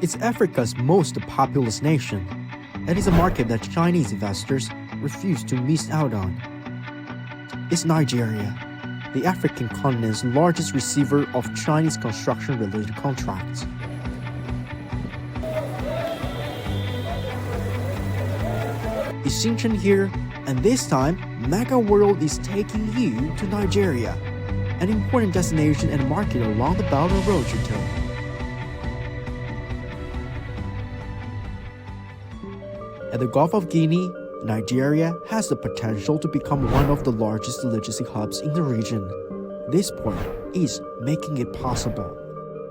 It's Africa's most populous nation, and is a market that Chinese investors refuse to miss out on. It's Nigeria, the African continent's largest receiver of Chinese construction-related contracts. It's Xinchen here, and this time, Mega World is taking you to Nigeria, an important destination and market along the Belt and Road you took. At the Gulf of Guinea, Nigeria has the potential to become one of the largest logistic hubs in the region. This port is making it possible.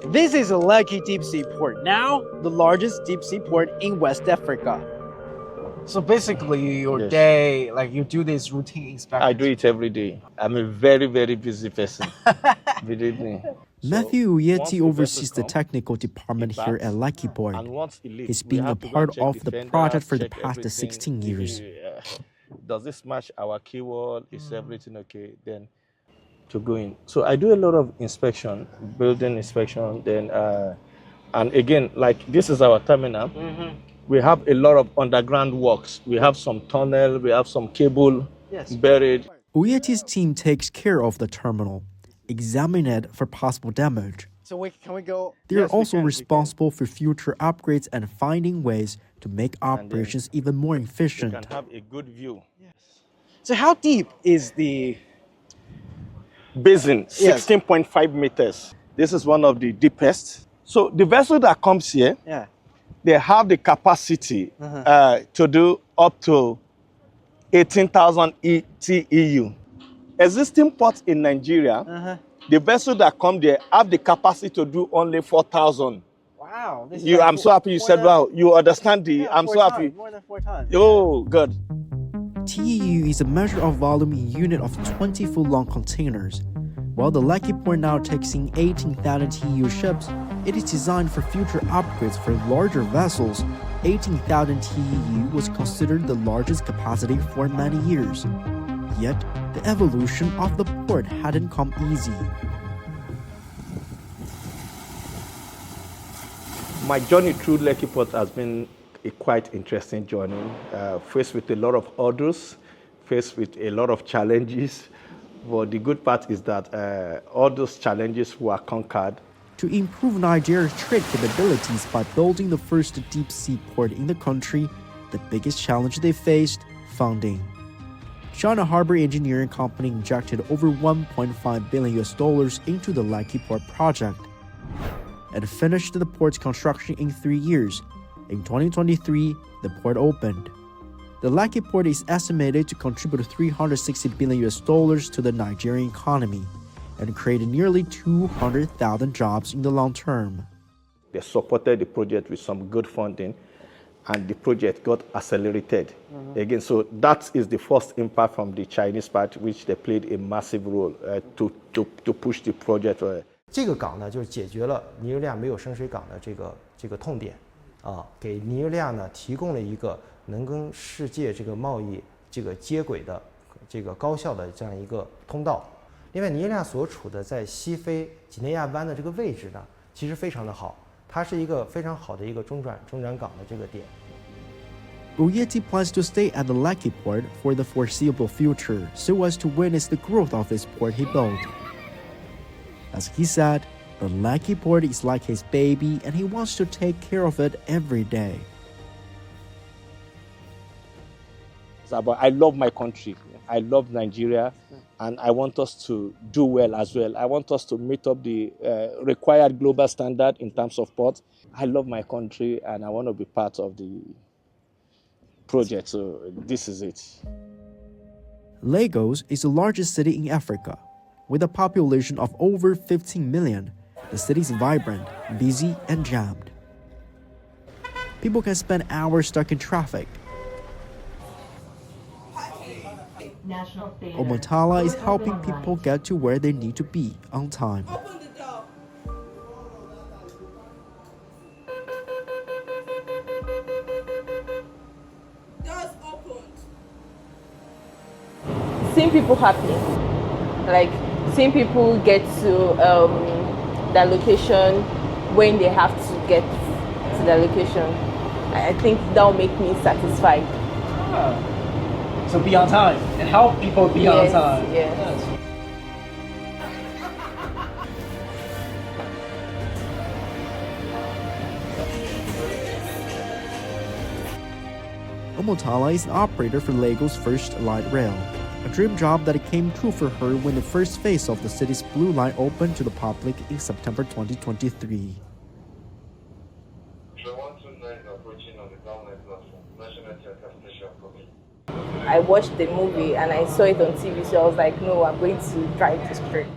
This is a Lekki Deep Sea Port, now the largest deep sea port in West Africa. So basically your day, like you do this routine inspection. I do it every day. I'm a very, very busy person. Believe me. Matthew Uyeti oversees the technical department here at Lekki Port. He's been a part of the project for the past 16 years. Does this match our keyword? Is everything okay? Then to go in. So I do a lot of inspection, building inspection. Then, and again, like this is our terminal. We have a lot of underground works. We have some tunnel, we have some cable buried. Uyeti's team takes care of the terminal, examine it for possible damage. So can we go? They are also responsible for future upgrades and finding ways to make operations even more efficient. You can have a good view. Yes. So how deep is the basin? 16.5 meters. This is one of the deepest. So the vessel that comes here, they have the capacity to do up to 18,000 TEU. Existing ports in Nigeria, the vessels that come there have the capacity to do only 4,000. Wow. I'm so happy you said, wow, you understand the, I'm so happy. More than 4 tons. Oh, good. TEU is a measure of volume in unit of 20-foot-long containers. While the Lekki Port now takes in 18,000 TEU ships, it is designed for future upgrades for larger vessels. 18,000 TEU was considered the largest capacity for many years. Yet, the evolution of the port hadn't come easy. My journey through Lekki Port has been a quite interesting journey, faced with a lot of hurdles, faced with a lot of challenges. But the good part is that all those challenges were conquered. To improve Nigeria's trade capabilities by building the first deep sea port in the country, the biggest challenge they faced, funding. China Harbor Engineering Company injected over $1.5 billion into the Lekki Port project and finished the port's construction in 3 years. In 2023, the port opened. The Lekki Port is estimated to contribute $360 billion to the Nigerian economy and create nearly 200,000 jobs in the long term. They supported the project with some good funding, and the project got accelerated. Again, so that is the first impact from the Chinese part, which they played a massive role to push the project. 这个港呢，就是解决了尼日利亚没有深水港的这个痛点，给尼日利亚呢提供了一个能跟世界这个贸易接轨的这个高效的这样一个通道。另外，尼日利亚所处的在西非几内亚湾的这个位置呢，其实非常的好，它是一个非常好的一个中转港的这个点。Uyeti plans to stay at the Lekki Port for the foreseeable future so as to witness the growth of this port he built. As he said, the Lekki Port is like his baby and he wants to take care of it every day. But I love my country. I love Nigeria, and I want us to do well as well. I want us to meet up the required global standard in terms of ports. I love my country, and I want to be part of the project, so this is it. Lagos is the largest city in Africa. With a population of over 15 million, the city is vibrant, busy, and jammed. People can spend hours stuck in traffic. Omotala is helping people get to where they need to be on time. Doors opened. Seeing people happy, like seeing people get to their location when they have to get to their location. I think that'll make me satisfied. So be on time and help people be on time. Yes. Omotala is an operator for Lagos' first light rail, a dream job that came true for her when the first phase of the city's Blue Line opened to the public in September 2023. I watched the movie and I saw it on TV, so I was like, no, I'm going to drive this train.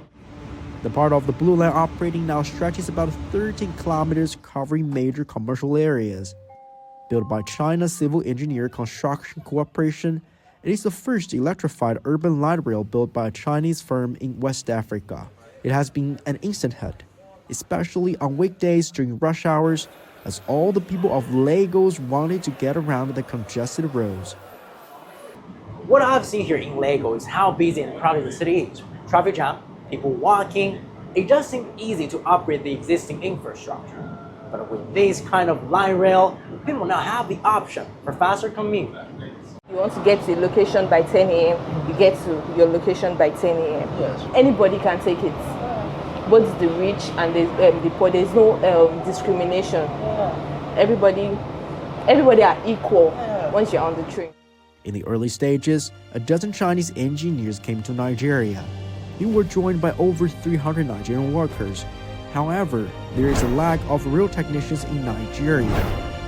The part of the Blue Line operating now stretches about 13 kilometers, covering major commercial areas. Built by China's Civil Engineer Construction Corporation, it is the first electrified urban light rail built by a Chinese firm in West Africa. It has been an instant hit, especially on weekdays during rush hours, as all the people of Lagos wanted to get around the congested roads. What I've seen here in Lagos is how busy and crowded the city is. Traffic jam, people walking. It does seem easy to upgrade the existing infrastructure. But with this kind of light rail, people now have the option for faster commute. You want to get to a location by 10 a.m., you get to your location by 10 a.m. Yes. Anybody can take it. Both the rich and the poor, there's no discrimination. Everybody are equal once you're on the train. In the early stages, a dozen Chinese engineers came to Nigeria. They were joined by over 300 Nigerian workers. However, there is a lack of rail technicians in Nigeria,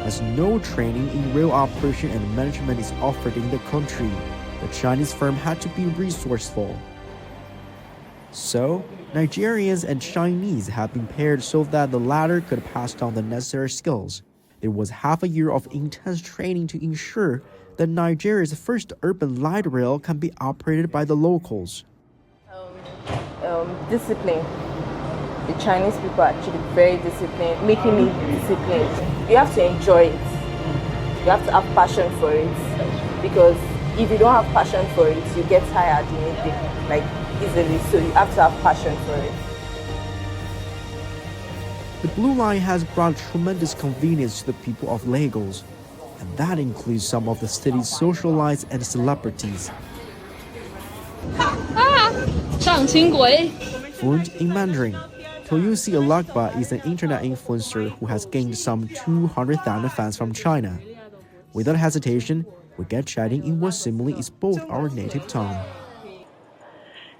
as no training in rail operation and management is offered in the country. The Chinese firm had to be resourceful. So, Nigerians and Chinese have been paired so that the latter could pass down the necessary skills. There was half a year of intense training to ensure that Nigeria's first urban light rail can be operated by the locals. Discipline. The Chinese people are actually very disciplined, making me disciplined. You have to enjoy it. You have to have passion for it. Because if you don't have passion for it, you get tired easily. So you have to have passion for it. The Blue Line has brought tremendous convenience to the people of Lagos, and that includes some of the city's socialites and celebrities. Fluent in Mandarin, Toyosi Alagba is an internet influencer who has gained some 200,000 fans from China. Without hesitation, we get chatting in what seemingly is both our native tongue.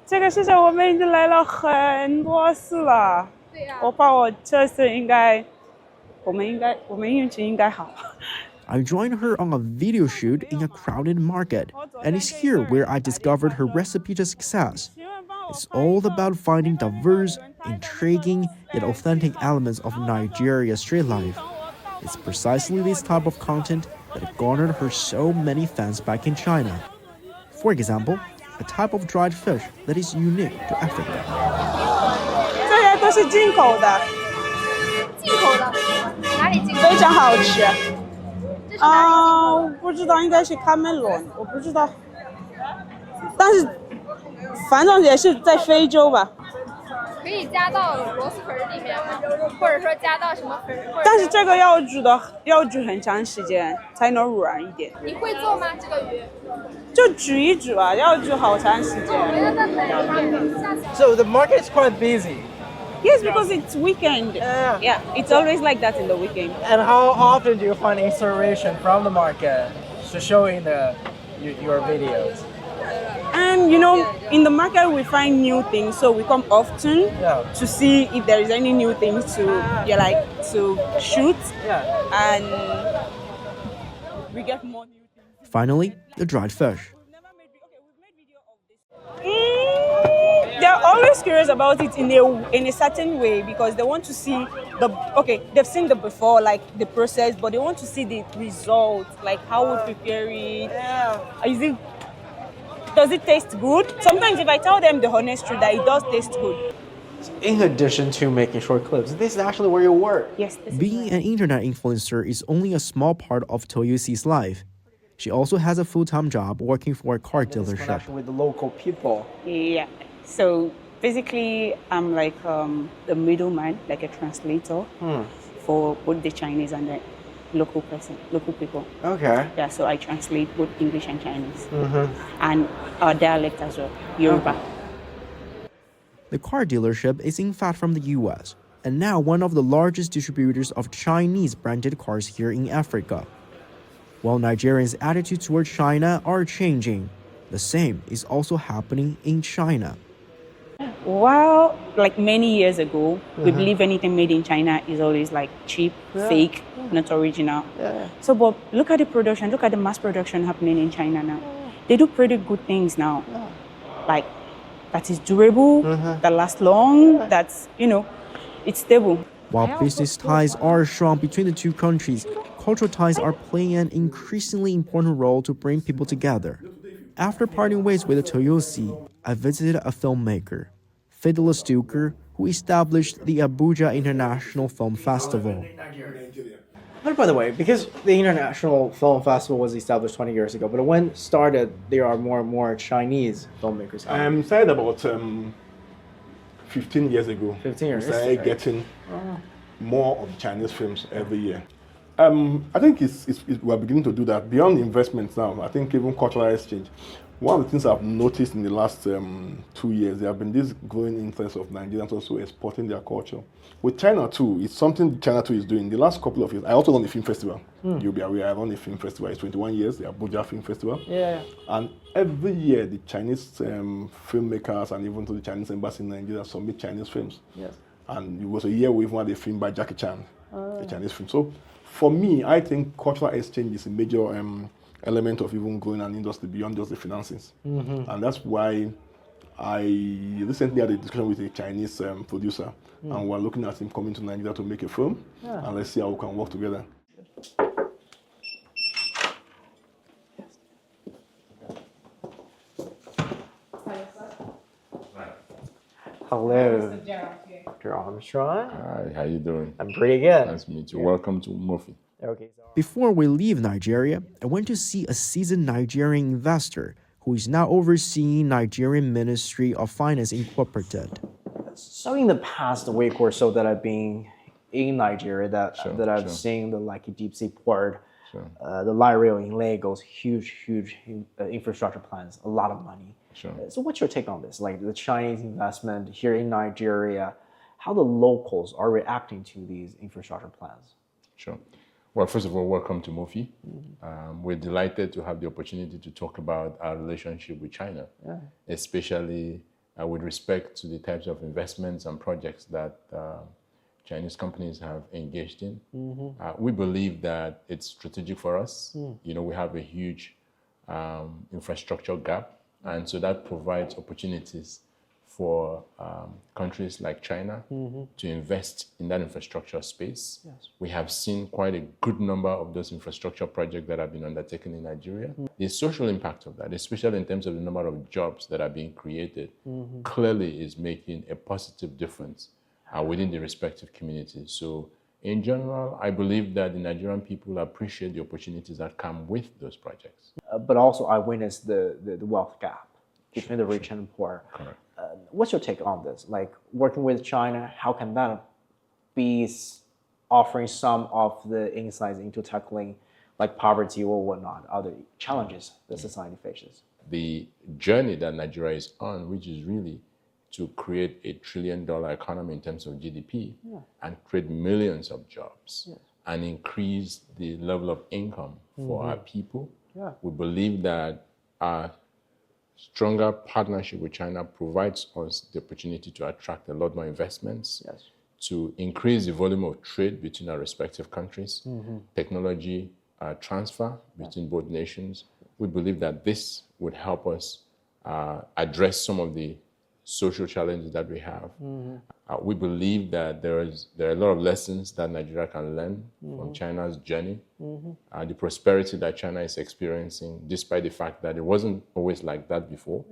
这个事情我们已经来了很多次了。我怕我这次我们运气应该好。 I joined her on a video shoot in a crowded market, and it's here where I discovered her recipe to success. It's all about finding diverse, intriguing, yet authentic elements of Nigeria's street life. It's precisely this type of content that garnered her so many fans back in China. For example, a type of dried fish that is unique to Africa. 这些都是进口的。进口的，哪里进口？非常好吃。这是哪里进口的？不知道，应该是卡梅伦，我不知道。但是，反正也是在非洲吧。可以加到螺蛳粉里面吗？或者说加到什么粉？但是这个要煮很长时间才能软一点。你会做吗？这个鱼？就煮一煮啊，要煮好长时间。So the market is quite busy. Yes, because it's weekend. Yeah, it's always like that in the weekend. And how often do you find inspiration from the market to show in your videos? And in the market we find new things, so we come often to see if there is any new things to shoot. And we get more new things. Finally, the dried fish. They're always curious about it in a certain way because they want to see they've seen the before, like the process, but they want to see the result, like how we prepare it. Does it taste good? Sometimes if I tell them the honest truth that it does taste good. In addition to making short clips, this is actually where you work. Yes. Being an internet influencer is only a small part of Toyosi's life. She also has a full-time job working for a car dealership. Connection with the local people. Yeah. So basically, I'm like the middleman, like a translator for both the Chinese and the local people. Okay. Yeah, so I translate both English and Chinese, and our dialect as well, Yoruba. The car dealership is in fact from the US, and now one of the largest distributors of Chinese branded cars here in Africa. While Nigerians' attitudes toward China are changing, the same is also happening in China. Well, like many years ago, we believe anything made in China is always like cheap, fake, not original. So, but look at the production, look at the mass production happening in China now. They do pretty good things now. Like, that is durable, that lasts long, that's, it's stable. While business ties are strong between the two countries, cultural ties are playing an increasingly important role to bring people together. After parting ways with Toyosi, I visited a filmmaker, Fidela Stuker, who established the Abuja International Film Festival. But by the way, because the International Film Festival was established 20 years ago, but when it started, there are more and more Chinese filmmakers. Started about 15 years ago. 15 years. We started getting more of Chinese films every year. I think we're beginning to do that. Beyond investments now, I think even cultural exchange. One of the things I've noticed in the last 2 years, there have been this growing interest of Nigerians also exporting their culture. With China too, it's something China too is doing. The last couple of years, I also run a film festival. You'll be aware, I run a film festival. It's 21 years, the Abuja Film Festival. Yeah. And every year, the Chinese filmmakers and even to the Chinese embassy in Nigeria submit Chinese films. Yes. And it was a year we even had a film by Jackie Chan, a Chinese film. So for me, I think cultural exchange is a major element of even growing an industry beyond just the finances. And that's why I recently had a discussion with a Chinese producer, and we're looking at him coming to Nigeria to make a film, and let's see how we can work together. Hello, Dr. Armstrong. Hi, how you doing? I'm pretty good. Nice to meet you. Welcome to Murphy. Okay. Before we leave Nigeria, I went to see a seasoned Nigerian investor who is now overseeing Nigerian Ministry of Finance Incorporated. So in the past week or so that I've been in Nigeria, that I've seen the Lekki Deep Sea Port, the light rail in Lagos, huge infrastructure plans, a lot of money. So what's your take on this? Like the Chinese investment here in Nigeria, how the locals are reacting to these infrastructure plans? Sure. Well, first of all, welcome to Murphy. We're delighted to have the opportunity to talk about our relationship with China, especially with respect to the types of investments and projects that Chinese companies have engaged in. We believe that it's strategic for us. We have a huge infrastructure gap, and so that provides opportunities for countries like China to invest in that infrastructure space. We have seen quite a good number of those infrastructure projects that have been undertaken in Nigeria. The social impact of that, especially in terms of the number of jobs that are being created, clearly is making a positive difference within the respective communities. So in general, I believe that the Nigerian people appreciate the opportunities that come with those projects. But also I witnessed the wealth gap between the rich and poor. Correct. What's your take on this? Like working with China, how can that be offering some of the insights into tackling like poverty or whatnot, other challenges that society faces? The journey that Nigeria is on, which is really to create a $1 trillion economy in terms of GDP and create millions of jobs and increase the level of income for our people. We believe that our stronger partnership with China provides us the opportunity to attract a lot more investments, to increase the volume of trade between our respective countries, technology transfer between both nations. We believe that this would help us address some of the social challenges that we have. We believe that there are a lot of lessons that Nigeria can learn from China's journey. The prosperity that China is experiencing, despite the fact that it wasn't always like that before,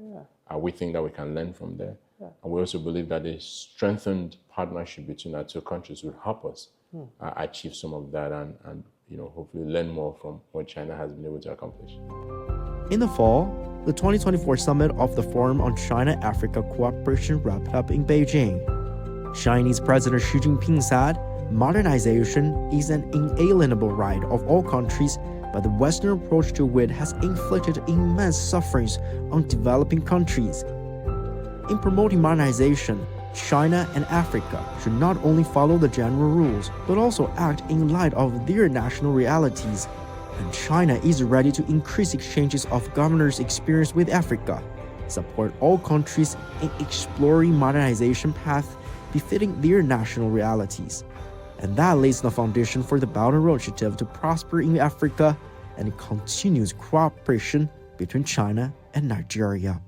we think that we can learn from there. And we also believe that a strengthened partnership between our two countries will help us achieve some of that and hopefully learn more from what China has been able to accomplish. In the fall, the 2024 summit of the Forum on China-Africa Cooperation wrapped up in Beijing. Chinese President Xi Jinping said, Modernization is an inalienable right of all countries, but the Western approach to it has inflicted immense sufferings on developing countries. In promoting modernization, China and Africa should not only follow the general rules, but also act in light of their national realities. And China is ready to increase exchanges of governors' experience with Africa, support all countries in exploring modernization paths befitting their national realities. And that lays the foundation for the Belt and Road Initiative to prosper in Africa and continuous cooperation between China and Nigeria.